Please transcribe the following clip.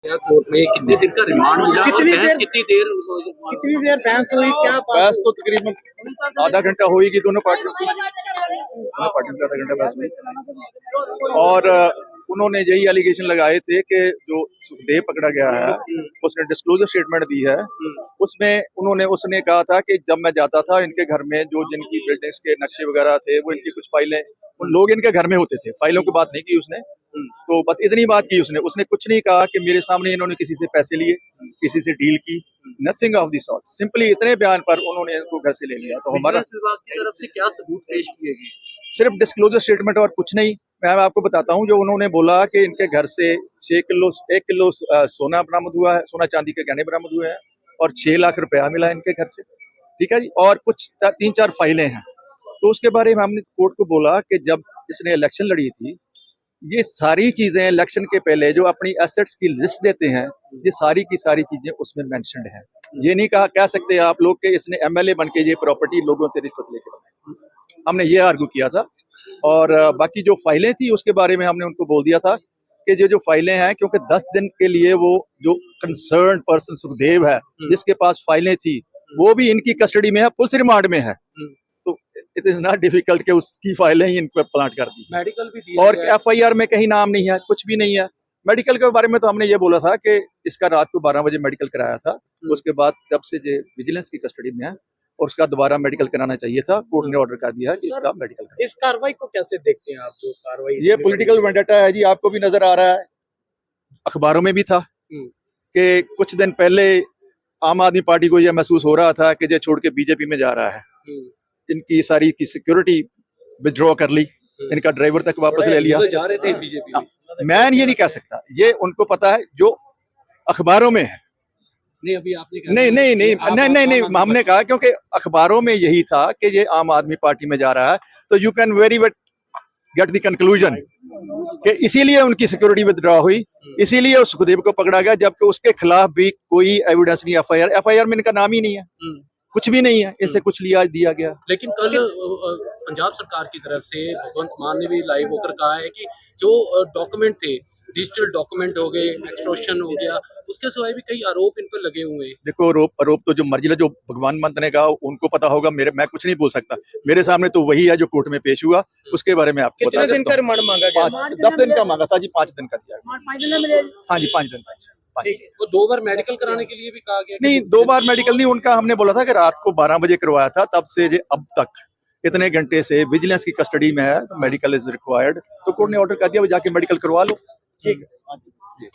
क्या कोर्ट में कितनी देर का रिमांड मिला और कितनी देर बहस हुई? क्या बहस तो तकरीबन आधा घंटा होगी दोनों पार्टियों की आधा घंटा बहस हुई। और उन्होंने यही एलिगेशन लगाए थे कि जो सुखदेव पकड़ा गया है उसने डिस्क्लोजर स्टेटमेंट दी है, उसमें उसने कहा था कि जब मैं जाता था इनके घर में जो जिनकी बिल्डिंग्स के नक्शे वगैरह थे वो इनकी कुछ फाइलें उन लोग इनके घर में होते थे, फाइलों की बात नहीं की उसने। तो बस इतनी बात की उसने कुछ नहीं कहा कि मेरे सामने इन्होंने किसी से पैसे लिए, किसी से डील की, nothing of the sort. Simply इतने बयान पर उन्होंने इनको घर से ले लिया। तो हमारा विभाग की तरफ से क्या सबूत पेश किए गए? सिर्फ डिस्क्लोजर स्टेटमेंट और कुछ नहीं। मैं आपको बताता हूँ, जो उन्होंने बोला कि इनके घर से 1 किलो सोना बरामद हुआ है, सोना चांदी के गहने बरामद हुए हैं और 6 लाख रुपया मिला इनके घर से, ठीक है जी। और कुछ 3-4 फाइलें हैं। तो उसके बारे में हमने कोर्ट को बोला कि जब इसने इलेक्शन लड़ी थी, ये सारी चीजें इलेक्शन के पहले जो अपनी एसेट्स की लिस्ट देते हैं, ये सारी की सारी चीजें उसमें मेंशन्ड हैं। ये नहीं कह सकते आप लोग कि इसने एमएलए बन के ये प्रॉपर्टी लोगों से रिश्वत लेके बनाई। हमने ये आर्गू किया था। और बाकी जो फाइलें थी उसके बारे में हमने उनको बोल दिया था कि जो फाइलें हैं, क्योंकि 10 दिन के लिए वो जो कंसर्न पर्सन सुखदेव है जिसके पास फाइलें थी वो भी इनकी कस्टडी में है, पुलिस रिमांड में है। तो इट इज नॉट डिफिकल्ट कि उसकी फाइलें ही इन पर प्लांट कर दी। मेडिकल भी और एफआईआर में कहीं नाम नहीं है, कुछ भी नहीं है। मेडिकल के बारे में तो हमने ये बोला था कि इसका रात को 12 बजे मेडिकल कराया था। उसके बाद जब से ये विजिलेंस की कस्टडी में है और उसका दोबारा मेडिकल कराना चाहिए था, कोर्ट ने ऑर्डर कर दिया है कि इसका मेडिकल कराना। इस कार्रवाई को कैसे देखते हैं आप? जो कार्रवाई ये पॉलिटिकल वेंडेटा है जी, आपको भी नजर आ रहा है, अखबारों में भी था कि कुछ दिन पहले आम आदमी पार्टी को यह महसूस हो रहा था कि ये छोड़ के बीजेपी में जा रहा है। इनकी सारी की सिक्योरिटी विथड्रॉ कर ली, इनका ड्राइवर तक वापस ले लिया। तो जा रहे थे बीजेपी में। मैं ये नहीं कह सकता, ये उनको पता है जो अखबारों में है। नहीं, अभी आपने कहा नहीं, हमने कहा क्योंकि अखबारों में यही था कि ये आम आदमी पार्टी में जा रहा है, तो you can very well get the conclusion कि इसीलिए उनकी सिक्योरिटी विथड्रॉ हुई, इसीलिए उस सुखदेव को पकड़ा गया, जबकि उसके खिलाफ भी कोई एविडेंस नहीं। एफआईआर में इनका नाम ही नहीं है, कुछ भी नहीं है, इनसे कुछ दिया गया। लेकिन कल पंजाब सरकार की तरफ से भगवंत मान ने भी लाइव होकर कहा है कि जो डॉक्यूमेंट थे, डिजिटल डॉक्यूमेंट हो गए, एक्सटॉर्शन हो गया, उसके सिवाय भी कई आरोप इन पर लगे हुए हैं। देखो, आरोप तो जो मर्जी जो भगवान मंत ने कहा उनको पता होगा, मैं कुछ नहीं बोल सकता। मेरे सामने तो वही है जो कोर्ट में पेश हुआ, उसके बारे में आपको बता सकता हूं। कितने दिन का रिमांड मांगा गया? 10 दिन का मांगा था जी, 5 दिन का दिया। हाँ जी, 5 दिन का। तो 2 बार मेडिकल कराने के लिए भी कहा गया? नहीं, 2 बार मेडिकल नहीं, उनका हमने बोला था कि रात को 12 बजे करवाया था, तब से अब तक इतने घंटे से विजिलेंस की कस्टडी में है, तो मेडिकल इज रिक्वायर्ड। तो कोर्ट ने ऑर्डर कर दिया, वो जाके मेडिकल करवा लो। ठीक है।